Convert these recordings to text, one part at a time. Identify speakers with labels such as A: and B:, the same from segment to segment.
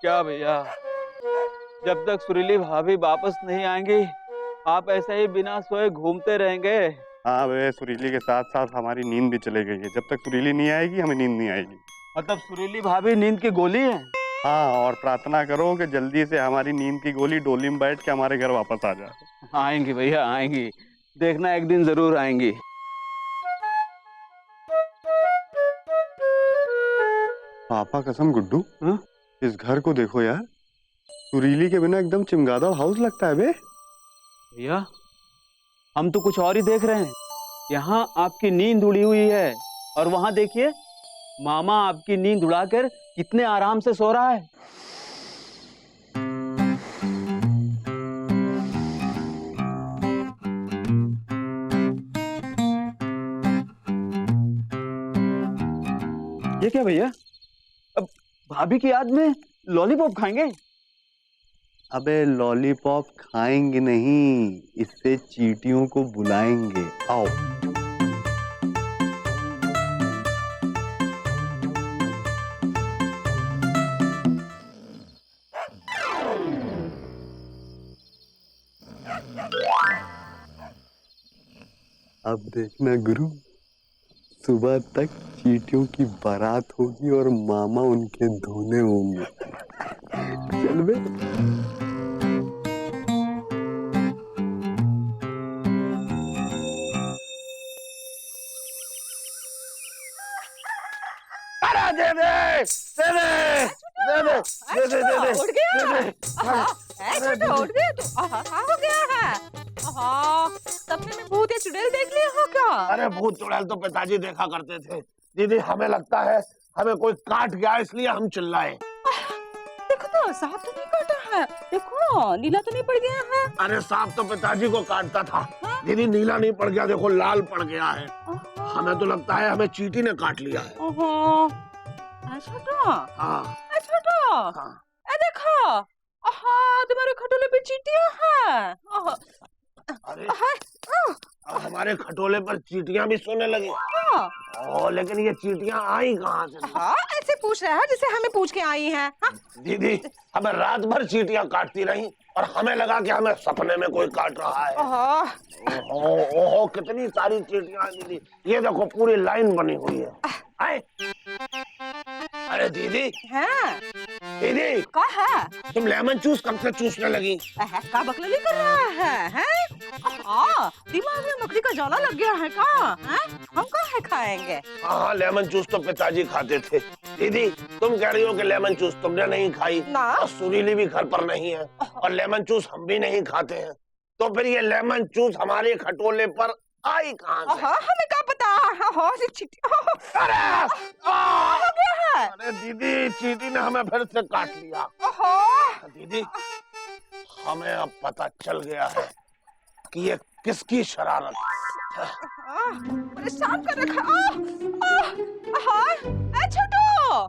A: क्या भैया, जब तक सुरीली भाभी वापस नहीं आएंगी आप ऐसे ही बिना सोए घूमते रहेंगे।
B: हाँ वे सुरीली के साथ साथ हमारी नींद भी चली गई है। जब तक सुरीली नहीं आएगी हमें नींद नहीं आएगी।
A: मतलब सुरीली भाभी नींद की गोली है?
B: हाँ, और प्रार्थना करो कि जल्दी से हमारी नींद की गोली डोली में बैठ के हमारे घर वापस आ जाए।
A: आएंगी भैया आएंगी, देखना एक दिन जरूर आएंगी।
B: पापा कसम गुड्डू,
A: हाँ?
B: इस घर को देखो यार, सुरीली के बिना एकदम चमगादड़ हाउस लगता है बे।
A: भैया हम तो कुछ और ही देख रहे हैं। यहाँ आपकी नींद उड़ी हुई है और वहां देखिए मामा आपकी नींद उड़ाकर कितने आराम से सो रहा है। ये क्या भैया, अब भाभी की याद में लॉलीपॉप खाएंगे?
B: अबे लॉलीपॉप खाएंगे नहीं, इससे चींटियों को बुलाएंगे। आओ। अब देखना गुरु, सुबह तक चींटियों की बारात होगी और मामा उनके धोने होंगे। चल बे।
C: दे दे दे दे दे दे दे दे दे
D: उठ गया। छोटू उठ गया तू? क्या हो गया है? सपने में भूत या चुड़ैल देख लिया हो क्या?
C: अरे भूत चुड़ैल तो पिताजी देखा करते थे दीदी, हमें लगता है हमें कोई काट गया इसलिए हम चिल्लाए।
D: देखो तो सांप तो नहीं काटा है, देखो नीला तो नहीं पड़ गया है।
C: अरे सांप तो पिताजी को काटता था दीदी, नीला नहीं पड़ गया, देखो लाल पड़ गया है। हमें तो लगता है हमें चींटी ने काट लिया है।
D: छोटू,
C: हाँ
D: छोटू,
C: हाँ।
D: देखो तुम्हारे खटोले पे चींटियां हैं।
C: अरे अब हमारे खटोले पर चींटियां भी सोने लगी। लेकिन ये चींटियां आई कहाँ से?
D: ऐसे पूछ रहा है जैसे हमें पूछ के आई हैं।
C: दीदी हमें रात भर चींटियां काटती रही और हमें लगा कि हमें सपने में कोई काट रहा है। ओहो कितनी सारी चींटियां हैं दीदी, ये देखो पूरी लाइन बनी हुई है। अरे दीदी दीदी
D: क्या है?
C: तुम लेमन जूस कब से चूसने लगी?
D: का बकलोली कर रहा है? दिमाग में मकड़ी का जाला लग गया है का? हम कहाँ खाएंगे?
C: हाँ लेमन जूस तो पिताजी खाते थे। दीदी तुम कह रही हो कि लेमन जूस तुमने नहीं खाई
D: ना।
C: और सुरीली भी घर पर नहीं है और लेमन जूस हम भी नहीं खाते हैं, तो फिर ये लेमन जूस हमारे खटोले पर आई कहाँ से?
D: हमें क्या पता?
C: अरे दीदी चींटी ने हमें फिर से काट लिया। दीदी हमें अब पता चल गया है कि ये किसकी शरारत है।
D: परेशान कर रखा। छोटू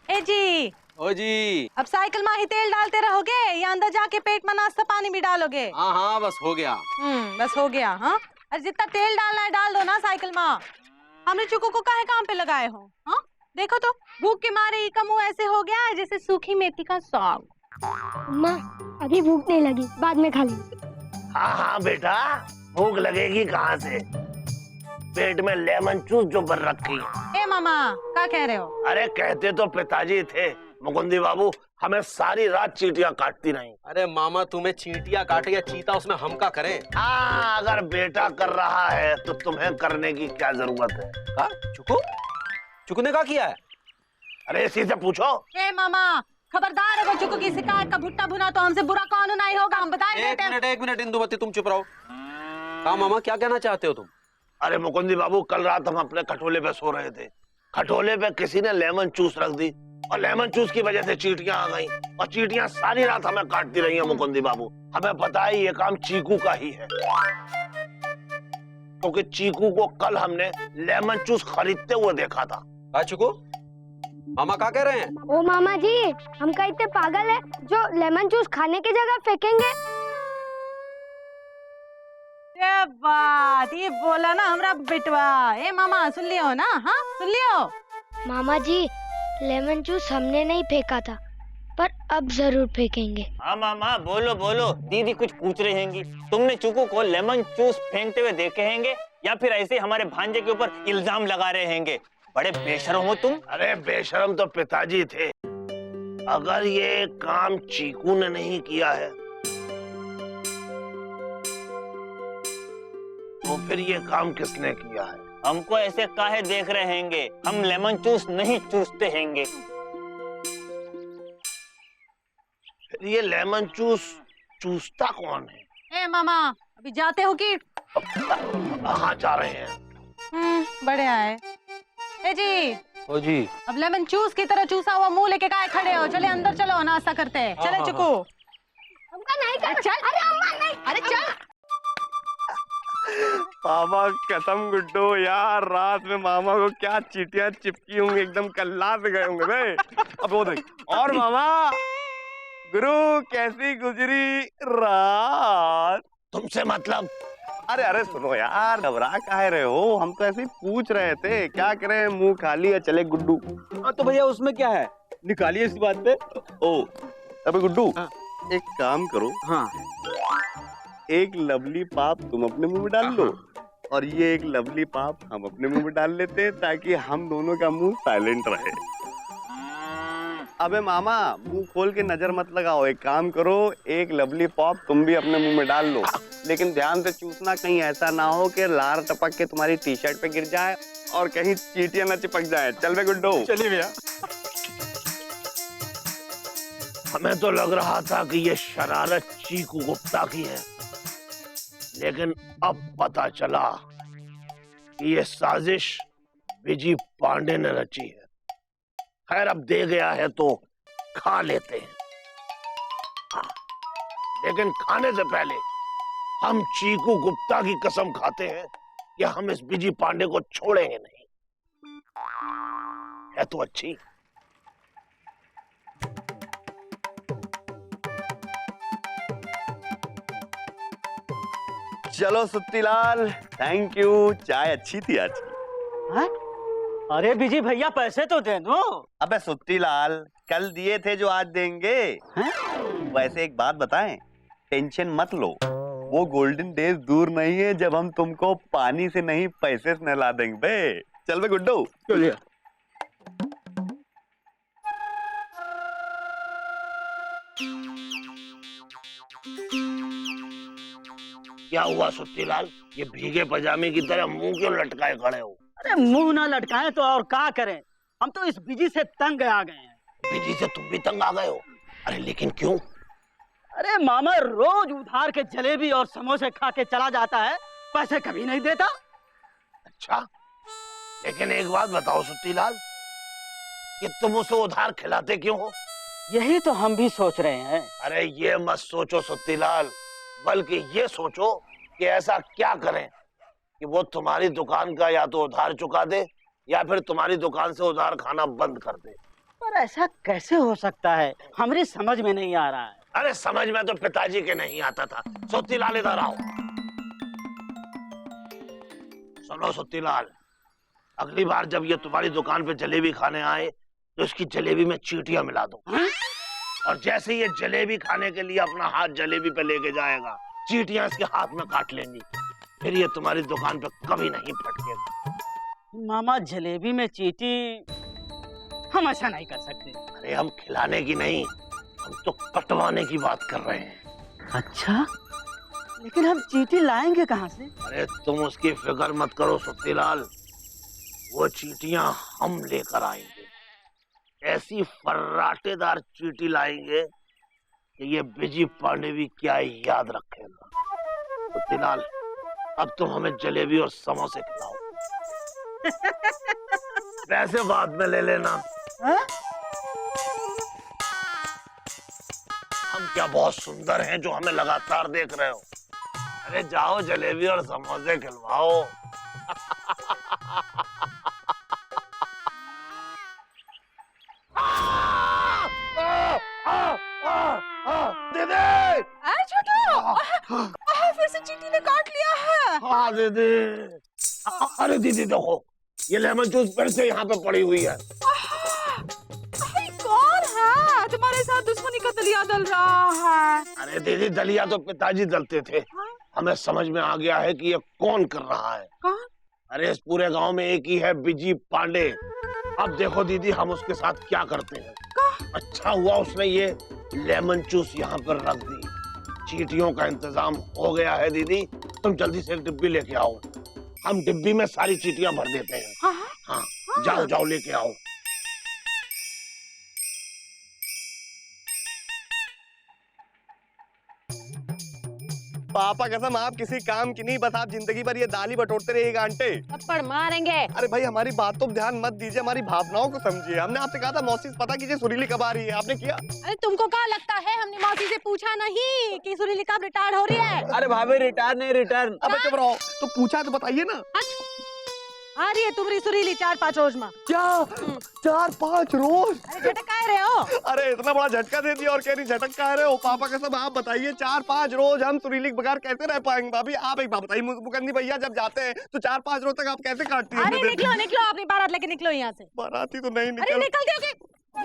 D: ए जी,
A: ओ जी।
D: अब साइकिल में ही तेल डालते रहोगे या अंदर जाके पेट में नाश्ता पानी भी डालोगे?
A: हाँ हाँ बस हो गया।
D: बस हो गया। हाँ अरे जितना तेल डालना है डाल दो ना साइकिल में। हमने चुकू को काहे काम पे लगाए हो? हाँ देखो तो भूख के मारे ही का मुंह ऐसे हो गया है जैसे सूखी मेथी का साग।
E: अम्मा अभी भूख नहीं लगी, बाद में खा लूंगी।
C: हाँ हाँ बेटा, भूख लगेगी कहाँ से, पेट में लेमन जूस जो भर रखी है।
D: ए मामा क्या कह रहे हो?
C: अरे कहते तो पिताजी थे मुकुंदी बाबू, हमें सारी रात चींटियां काटती रही।
F: अरे मामा तुम्हें चींटियां काटे या चीता उसमें हम क्या करें?
C: अगर बेटा कर रहा है तो तुम्हें करने की क्या जरूरत है?
F: का? चुकू? चुकू ने क्या किया है?
C: अरे इसी से पूछो।
D: ए मामा खबरदार, अगर चुकू की शिकायत का भुट्टा भुना तो हमसे बुरा कानून नहीं होगा, हम बता देते हैं।
F: एक मिनट इंदुमती तुम चुप रहो। हाँ मामा क्या कहना चाहते हो तुम?
C: अरे मुकुंदी बाबू कल रात हम अपने खटोले पे सो रहे थे, खटोले पे किसी ने लेमन जूस रख दी और लेमन जूस की वजह से चींटियां आ गईं और चींटियां सारी रात हमें काटती रही हैं। मुकुंदी बाबू हमें पता है ये काम चीकू का ही है, क्योंकि चीकू को कल हमने लेमन जूस खरीदते हुए देखा था।
F: चुकू मामा क्या कह रहे हैं?
E: ओ मामा जी, हम कहीं इतने पागल है जो लेमन जूस खाने की जगह फेंकेंगे?
D: ये बात ये बोला ना हमरा बेटवा। ए मामा सुन लियो ना? हाँ सुन लियो।
E: मामा जी, लेमन जूस हमने नहीं फेंका था, पर अब जरूर फेंकेंगे।
G: हाँ मामा, बोलो बोलो। दीदी कुछ पूछ रही हैंगी। तुमने चुकू को लेमन जूस फेंकते हुए देखे हैंगे या फिर ऐसे हमारे भांजे के ऊपर इल्जाम लगा रहे हैंगे? बड़े बेशरम हो तुम।
C: अरे बेशरम तो पिताजी थे। अगर ये काम चीकू ने नहीं किया है तो फिर ये काम किसने किया है?
G: हमको ऐसे काहे देख रहे हैंगे? हम लेमन जूस नहीं चूसते हैंगे।
C: फिर ये लेमन जूस चूसता कौन है?
D: ए मामा, अभी जाते हो कि?
C: कहाँ जा रहे हैं?
D: बढ़िया है। ए जी,
A: ओ जी,
D: अब लेमन जूस की तरह चूसा हुआ मुंह लेके काहे खड़े हो? चले अंदर चलो, नाश्ता करते हैं। चले चुकू।
E: हमका नहीं कर।
D: चल।
E: अरे अम्मा नहीं।
D: अरे चल।
B: मामा कसम गुड्डो यार, रात में मामा को क्या चीटियां चिपकी होंगी, एकदम कल्ला से गए होंगे बे। अब वो देख। और मामा, गुरु कैसी गुजरी रात?
C: तुमसे मतलब?
B: अरे अरे सुनो यार, घबरा काहे रहे हो? हम तो ऐसे ही पूछ रहे थे, क्या करें, मुंह खाली है चले गुड्डू।
A: हाँ तो भैया उसमें क्या है, निकालिए इस बात पे।
B: ओ अबे गुड्डू,
A: हाँ।
B: एक काम करो,
A: हाँ,
B: एक लवली पाप तुम अपने मुंह में डाल लो और ये एक लवली पाप हम अपने मुंह में डाल लेते हैं, ताकि हम दोनों का मुंह साइलेंट रहे। अबे मामा, मुंह खोल के नजर मत लगाओ, एक काम करो, एक लवली पॉप तुम भी अपने मुंह में डाल लो, लेकिन ध्यान से चूसना, कहीं ऐसा ना हो कि लार टपक के तुम्हारी टी शर्ट पे गिर जाए और कहीं चींटियां ना चिपक जाए। चल बे गुड्डो।
A: चलिए भैया।
C: हमें तो लग रहा था कि ये शरारत चीकू गुप्ता की है, लेकिन अब पता चला कि ये साजिश विजी पांडे ने रची है। खैर, अब दे गया है तो खा लेते हैं। हाँ, लेकिन खाने से पहले हम चीकू गुप्ता की कसम खाते हैं कि हम इस विजी पांडे को छोड़ेंगे नहीं। है तो अच्छी।
B: चलो सुत्तीलाल, थैंक यू, चाय अच्छी थी आज।
H: हाँ? अरे बिजी भैया, पैसे तो दे दो।
B: अबे सुत्तीलाल, कल दिए थे जो आज देंगे। वैसे एक बात बताएं, टेंशन मत लो, वो गोल्डन डेज दूर नहीं है जब हम तुमको पानी से नहीं पैसे से नहला देंगे बे। चल बे गुड्डू।
A: चलिए।
C: क्या हुआ सुत्तीलाल, ये भीगे पजामे की तरह मुंह क्यों लटकाए खड़े हो?
H: अरे मुंह ना लटकाएं तो और क्या करें, हम तो इस बिजी से तंग आ गए हैं।
C: विजी से तुम भी तंग आ गए हो? अरे लेकिन क्यों?
H: अरे मामा रोज उधार के जलेबी और समोसे खा के चला जाता है, पैसे कभी नहीं देता।
C: अच्छा, लेकिन एक बात बताओ सुत्तीलाल, कि तुम उसे उधार खिलाते क्यों हो?
H: यही तो हम भी सोच रहे हैं।
C: अरे ये मत सोचो सुत्तीलाल, बल्कि ये सोचो कि ऐसा क्या करें कि वो तुम्हारी दुकान का या तो उधार चुका दे या फिर तुम्हारी दुकान से उधार खाना बंद कर दे।
H: पर ऐसा कैसे हो सकता है, हमारी समझ में नहीं आ रहा है।
C: अरे समझ में तो पिताजी के नहीं आता था। सुत्तीलाल इधर आओ। सुनो सुत्तीलाल, अगली बार जब ये तुम्हारी दुकान पे जलेबी खाने आए तो इसकी जलेबी में चींटियां मिला दो। और जैसे ये जलेबी खाने के लिए अपना हाथ जलेबी पे लेके जाएगा, चींटियां इसके हाथ में काट लेंगी, फिर ये तुम्हारी दुकान पे कभी नहीं फटकेगा।
H: मामा जलेबी में चींटी, हम ऐसा नहीं कर सकते।
C: अरे हम खिलाने की नहीं, हम तो कटवाने की बात कर रहे हैं।
H: अच्छा, लेकिन हम चींटी लाएंगे कहाँ से?
C: अरे तुम उसकी फिक्र मत करो सुत्तीलाल, वो चींटियां हम लेकर आएंगे। ऐसी फर्राटेदार चींटी लाएंगे कि ये बिजी पांडे भी क्या याद रखेगा। सुत्तीलाल, अब तुम हमें जलेबी और समोसे खिलाओ। पैसे बाद में ले लेना।
H: हाँ?
C: हम क्या बहुत सुंदर हैं जो हमें लगातार देख रहे हो? अरे जाओ जलेबी और समोसे खिलवाओ। दीदी!
D: छोटू, फिर से चींटी ने काट लिया है।
C: हाँ दीदी। अरे दीदी देखो, ये लेमन जूस फिर से यहाँ पे पड़ी हुई है।
D: भाई कौन है तुम्हारे साथ दुश्मनी का दलिया दल रहा है?
C: अरे दीदी, दलिया तो पिताजी दलते थे। हमें समझ में आ गया है कि ये कौन कर रहा है।
D: कौन?
C: अरे इस पूरे गांव में एक ही है, बिजी पांडे। अब देखो दीदी, हम उसके साथ क्या करते हैं। अच्छा हुआ उसने ये लेमन जूस यहाँ पर रख दी। चींटियों का इंतजाम हो गया है दीदी, तुम जल्दी से एक डिब्बी लेके आओ। हम डिब्बी में सारी चींटियां भर देते हैं। हाँ, जाओ जाओ लेके आओ।
B: पापा कसम आप किसी काम की नहीं, बस आप जिंदगी भर ये दाल ही बटोरते रहिएगा आंटे।
D: थप्पड़ मारेंगे।
B: अरे भाई हमारी बात तो ध्यान मत दीजिए, हमारी भावनाओं को समझिए। हमने आपसे कहा था मौसी से पता कीजिए सुरीली कब आ रही है, आपने किया?
D: अरे तुमको क्या लगता है हमने मौसी से पूछा नहीं कि सुरीली कब रिटायर हो रही है?
A: अरे भाभी रिटायर नहीं रिटर्न।
B: अबे चुप रहो, तो पूछा तो बताइए ना।
D: आ रही है तुम्हारी सुरीली 4-5 रोज में।
B: क्या 4-5 रोज?
D: अरे झटक आ रहे हो?
B: अरे इतना बड़ा झटका दे दिया और कह रही झटक कह रहे हो। पापा कसम आप बताइए 4-5 रोज हम सुरीली के बगैर कैसे रह पाएंगे? भाभी आप एक बात बताइए, मुकंदी भैया जब जाते हैं तो 4-5 रोज तक आप कैसे काटती हैं?
D: अरे निकलो निकलो, अपनी बारात लेके निकलो यहाँ से।
B: बाराती तो नहीं
D: अरे
B: निकल।
D: निकल दोगे?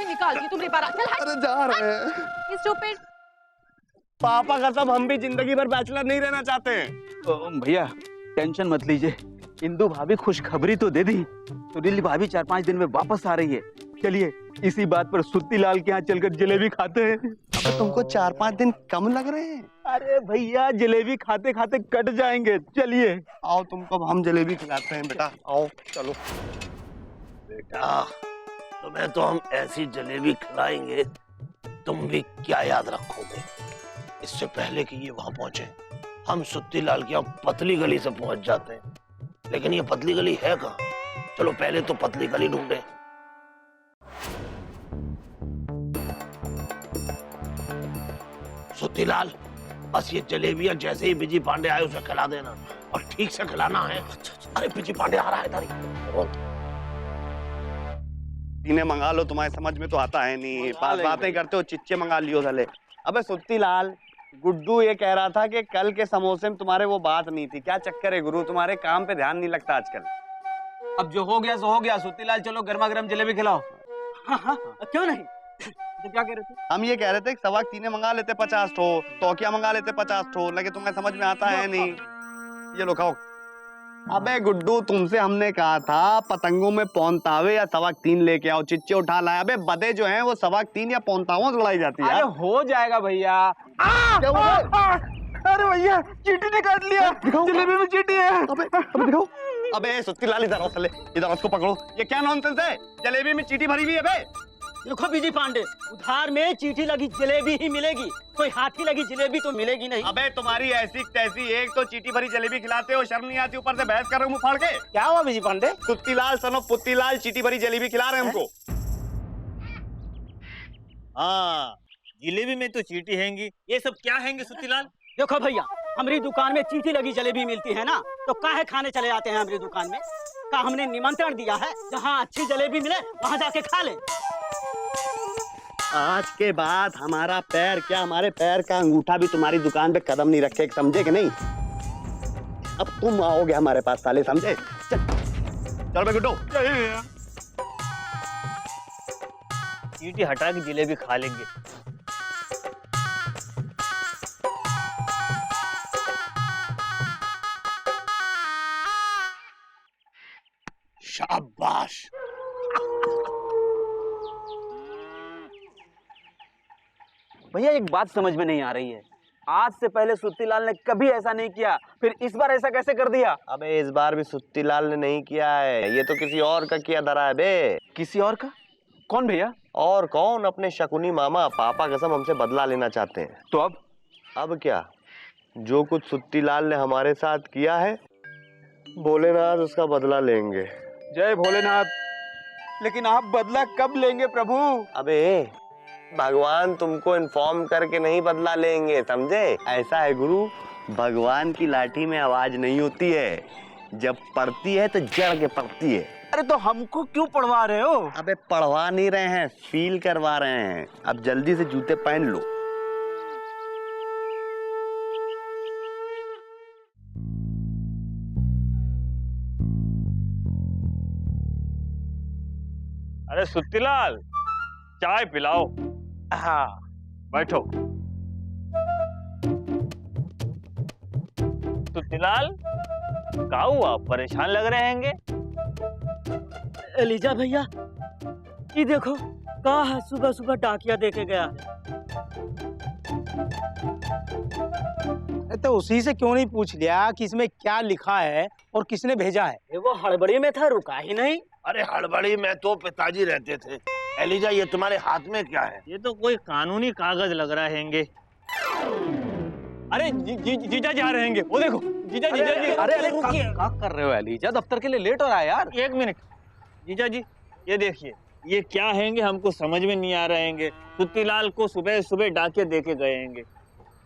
D: निकाल दी तुम्हारी बारात। चल हट।
B: अरे जा रहे हैं।
D: स्टूपिड।
B: पापा कसम हम भी जिंदगी भर बैचलर नहीं रहना चाहते हैं।
A: भैया टेंशन मत लीजिए, इंदु भाभी खुशखबरी तो दे दी। सुरीली भाभी 4-5 दिन में वापस आ रही है। चलिए इसी बात पर सुत्ती लाल के यहाँ चलकर जलेबी खाते हैं।
B: अब तुमको 4-5 दिन कम लग रहे हैं?
A: अरे भैया जलेबी खाते खाते कट जाएंगे। चलिए
B: आओ तुमको हम जलेबी खिलाते हैं बेटा, आओ चलो।
C: बेटा, तुम्हें तो हम ऐसी जलेबी खिलाएंगे तुम भी क्या याद रखोगे। इससे पहले कि ये वहां पहुंचे, हम सुत्ती लाल की यहाँ पतली गली से पहुंच जाते हैं। लेकिन ये पतली गली है कहाँ? चलो पहले तो पतली गली ढूंढे। सुत्ती लाल, बस ये जलेबियां जैसे ही बिजी पांडे आए उसे खिला देना, और ठीक से खिलाना है। अरे बिजी पांडे आ रहा है इधर ही।
B: इन्हें मंगा लो, तुम्हारे समझ में तो आता है नहीं। बातें करते हो, चिच्चे मंगा लियो साले। अबे सुत्ती लाल, गुड्डू ये कह रहा था कि कल के समोसे में तुम्हारे वो बात नहीं थी। क्या चक्कर है गुरु, तुम्हारे काम पे ध्यान नहीं लगता आजकल?
A: अब जो हो गया सो हो गया। सुत्ती लाल चलो गर्मा गर्म जलेबी खिलाओ।
H: हाँ, क्यों नहीं? तो क्या कह रहे थे?
B: हम ये कह रहे थे कि सवा तीने मंगा लेते 50 ठो, तौकिया मंगा लेते 50 ठो, लेकिन तुम्हें समझ में आता है नहीं। ये लो खाओ। अबे गुड्डू, तुमसे हमने कहा था पतंगों में पौनतावे या सवा 3 लेके आओ, चिच्चे उठा लाए। अबे बदे जो हैं वो सवा 3 या पौनतावों से लड़ाई जाती है।
A: अरे हो जाएगा भैया।
B: अरे भैया चींटी ने काट लिया, जलेबी में चींटी है। अबे दिखाओ। अबे सुत्ती लाल इधर आओ साले, इधर उसको पकड़ो। ये क्या नॉनसेंस है? जलेबी में चींटी भरी हुई है बे।
H: देखो बिजी पांडे, उधार में चींटी लगी जलेबी ही मिलेगी, कोई हाथी लगी जलेबी तो मिलेगी नहीं।
B: अबे तुम्हारी ऐसी तैसी, एक तो चींटी भरी जलेबी खिलाते हो, शर्म नहीं आती, ऊपर से बहस कर रहे हो मुंह फाड़ के।
H: क्या हुआ बिजी पांडे?
B: सुत्ती लाल सनो पुत्ती लाल चींटी भरी जलेबी खिला रहे हैं हमको।
G: हाँ, जिलेबी में तो चींटी हैंगी। ये सब क्या हैंगे सुत्ती लाल?
H: देखो भैया, हमारी दुकान में चींटी लगी जलेबी मिलती है ना, तो काहे खाने चले जाते हैं हमारी दुकान में? का हमने निमंत्रण दिया है, जहाँ अच्छी जलेबी मिले वहाँ जाके खा ले।
B: आज के बाद हमारा पैर क्या, हमारे पैर का अंगूठा भी तुम्हारी दुकान पे कदम नहीं रखे, समझे कि नहीं? अब तुम आओगे हमारे पास साले, समझे? चल बे गुड्डू।
G: चींटी हटा के जलेबी खा लेंगे।
C: शाबाश।
A: भैया एक बात समझ में नहीं आ रही है, आज से पहले सुत्ती लाल ने कभी ऐसा नहीं किया, फिर इस बार ऐसा कैसे कर दिया?
B: अबे इस बार भी सुत्ती लाल ने नहीं किया है, ये तो किसी और का किया धरा है बे।
A: किसी और का? कौन भैया?
B: और कौन, अपने शकुनी मामा। पापा कसम हमसे बदला लेना चाहते हैं।
A: तो
B: अब क्या, जो कुछ सुत्ती लाल ने हमारे साथ किया है, भोलेनाथ उसका बदला लेंगे।
A: जय भोलेनाथ। लेकिन आप बदला कब लेंगे प्रभु?
B: अबे भगवान तुमको इन्फॉर्म करके नहीं बदला लेंगे, समझे? ऐसा है गुरु, भगवान की लाठी में आवाज नहीं होती है, जब पड़ती है तो जड़ के पड़ती है।
A: अरे तो हमको क्यों पढ़वा रहे हो?
B: अबे पढ़वा नहीं रहे हैं, फील करवा रहे हैं। अब जल्दी से जूते पहन लो।
G: अरे सुत्तीलाल, चाय पिलाओ।
C: हाँ
G: बैठो। सुत्तीलाल, क्या हुआ, परेशान लग रहे हैंगे?
H: एलिजा भैया, ये देखो कहा है सुबह सुबह डाकिया देके गया है।
I: तो उसी से क्यों नहीं पूछ लिया कि इसमें क्या लिखा है और किसने भेजा है?
H: ये वो हड़बड़ी में था, रुका ही नहीं।
C: अरे हड़बड़ी में तो पिताजी रहते थे। एलिजा, ये तुम्हारे हाथ में क्या है?
G: ये तो कोई कानूनी कागज लग रहा हैंगे। अरे जीजा जा रहे हैंगे, वो देखो जीजा जी।
F: अरे क्या कर रहे हो एलिजा? दफ्तर के लिए लेट हो रहा है यार।
G: एक मिनट जीजा जी, ये देखिए, ये क्या हैंगे हमको समझ में नहीं आ रहे हैंगे। सुत्तीलाल को सुबह सुबह डाके देके गए हैंगे।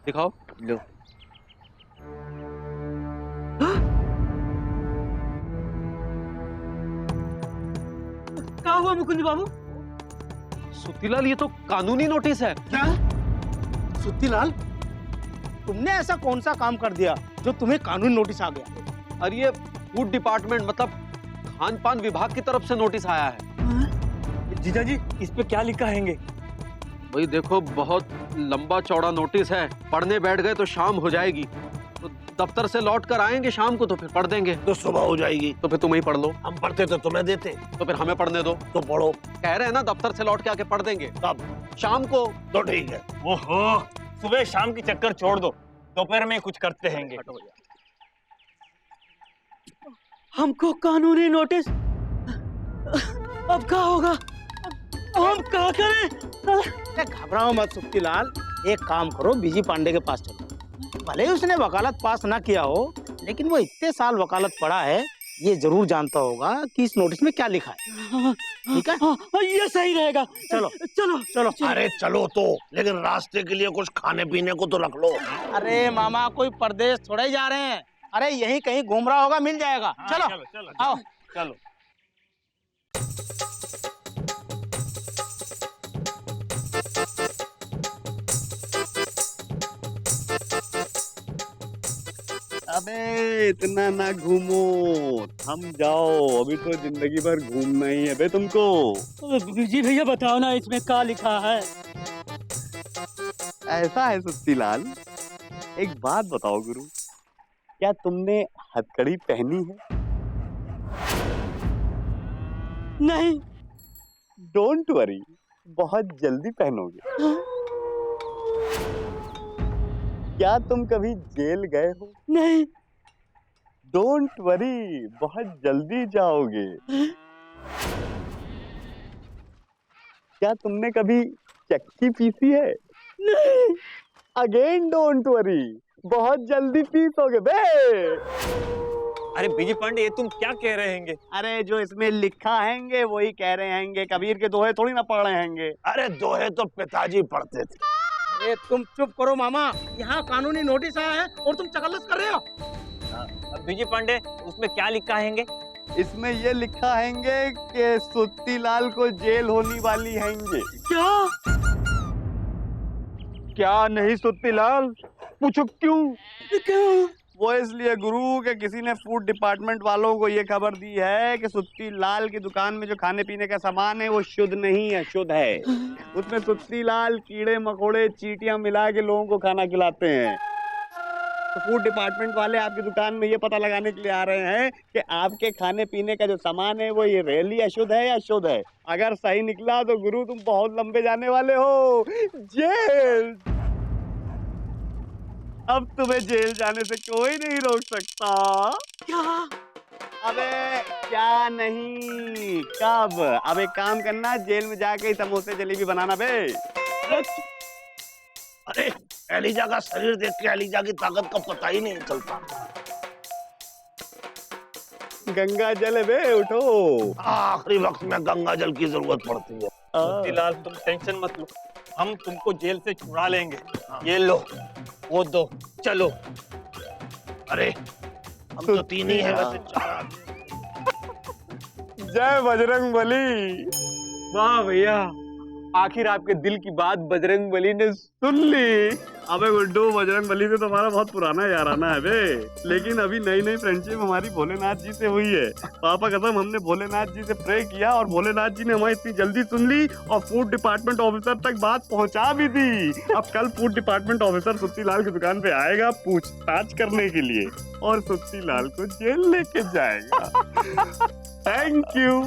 F: दिखाओ।
G: लो।
H: क्या हुआ मुकुंद बाबू?
F: सुत्तीलाल, ये तो कानूनी नोटिस है।
I: क्या सुत्तीलाल, तुमने ऐसा कौन सा काम कर दिया जो तुम्हें कानूनी नोटिस आ गया?
F: और ये फूड डिपार्टमेंट मतलब खान पान विभाग की तरफ से नोटिस आया है।
G: जीजा जी, इस पे क्या लिखा हैंगे?
F: भाई देखो, बहुत लंबा चौड़ा नोटिस है। पढ़ने बैठ गए तो शाम हो जाएगी। तो दफ्तर से लौट कर आएंगे शाम को तो फिर पढ़ देंगे।
C: तो सुबह हो जाएगी।
F: तो फिर तुम ही पढ़ लो।
C: हम पढ़ते तो तुम्हें देते।
F: तो फिर हमें पढ़ने दो।
C: तो पढ़ो।
F: कह रहे हैं ना, दफ्तर से लौट के आके पढ़ देंगे।
C: कब?
F: शाम को।
C: तो ठीक है।
G: ओहो, सुबह शाम की चक्कर छोड़ दो, दोपहर में कुछ करते हैंगे।
H: हमको कानूनी नोटिस, अब क्या होगा? हम क्या करें?
I: घबराओ मत सुत्तीलाल, एक काम करो, बीजी पांडे के पास चलो। भले ही उसने वकालत पास ना किया हो, लेकिन वो इतने साल वकालत पढ़ा है, ये जरूर जानता होगा कि इस नोटिस में क्या लिखा है। ठीक है?
H: ये सही रहेगा।
I: चलो
H: चलो
I: चलो।
C: अरे चलो तो, लेकिन रास्ते के लिए कुछ खाने पीने को तो रख लो।
I: अरे मामा, कोई परदेश थोड़े ही जा रहे हैं। अरे यहीं कहीं घूम रहा होगा, मिल जाएगा। चलो
G: चलो चलो
I: आओ।
G: चलो।
B: अबे इतना ना घूमो, थम जाओ। अभी तो जिंदगी भर घूमना ही है बे तुमको।
H: जी भैया बताओ ना, इसमें क्या लिखा है?
B: ऐसा है सुत्तीलाल, एक बात बताओ गुरु, क्या तुमने हथकड़ी पहनी है?
H: नहीं।
B: डोंट वरी, बहुत जल्दी पहनोगे। क्या तुम कभी जेल गए हो?
H: नहीं।
B: डोंट वरी, बहुत जल्दी जाओगे। क्या तुमने कभी चक्की पीसी है?
H: नहीं।
B: अगेन डोंट वरी, बहुत जल्दी पीसोगे बे।
G: अरे बीजी पांडे, ये तुम क्या कह रहे हैंगे?
B: अरे जो इसमें लिखा हैंगे वही कह रहे हैंगे, कबीर के दोहे थोड़ी ना पढ़ रहे हैंगे।
C: अरे दोहे तो पिताजी पढ़ते थे।
I: अरे तुम चुप करो मामा, यहाँ कानूनी नोटिस आया है और तुम चकल्लस कर रहे हो।
G: बीजी पांडे, उसमें क्या लिखा हैंगे?
B: इसमें ये लिखा हैंगे कि सुत्तीलाल को जेल होने वाली हैंगे।
H: क्या?
B: क्या नहीं सुत्तीलाल? पूछो क्यों?
H: क्यों?
B: वो इसलिए गुरु के किसी ने फूड डिपार्टमेंट वालों को ये खबर दी है कि सुत्तीलाल की दुकान में जो खाने पीने का सामान है वो शुद्ध नहीं है, अशुद्ध है। उसमें सुत्तीलाल कीड़े मकोड़े चींटियां मिला के लोगों को खाना खिलाते हैं। तो फूड डिपार्टमेंट वाले आपकी दुकान में ये पता लगाने के लिए आ रहे हैं कि आपके खाने पीने का जो सामान है वो ये रियली अशुद्ध है या शुद्ध है। अगर सही निकला तो गुरु तुम बहुत लंबे जाने वाले हो, जेल। अब तुम्हें जेल जाने से कोई नहीं रोक सकता।
H: क्या?
B: अबे क्या नहीं, कब? अब एक काम करना, जेल में जाके समोसे जलेबी बनाना बे।
C: अरे एलिजा का शरीर देख के एलिजा की ताकत का पता ही नहीं चलता।
B: गंगा जल है बे, उठो।
C: आखिरी वक्त में गंगा जल की जरूरत पड़ती है।
G: सुत्तीलाल, तुम टेंशन मत लो, हम तुमको जेल से छुड़ा लेंगे। ये लो, वो दो, चलो।
C: अरे हम तो तीन ही हैं, वैसे चार आदमी।
B: जय बजरंग बली।
A: वाह भैया, आखिर आपके दिल की बात बजरंग बली ने सुन ली।
B: अबे गुड्डू, बजरंग बली से तो हमारा बहुत पुराना याराना है बे, लेकिन अभी नई नई फ्रेंडशिप हमारी भोलेनाथ जी से हुई है। पापा कसम, हमने भोलेनाथ जी से प्रे किया और भोलेनाथ जी ने हमारी इतनी जल्दी सुन ली और फूड डिपार्टमेंट ऑफिसर तक बात पहुंचा भी दी। अब कल फूड डिपार्टमेंट ऑफिसर सुत्ती लाल की दुकान पे आएगा पूछताछ करने के लिए और सुत्ती लाल को जेल लेके जाएगा। Thank you.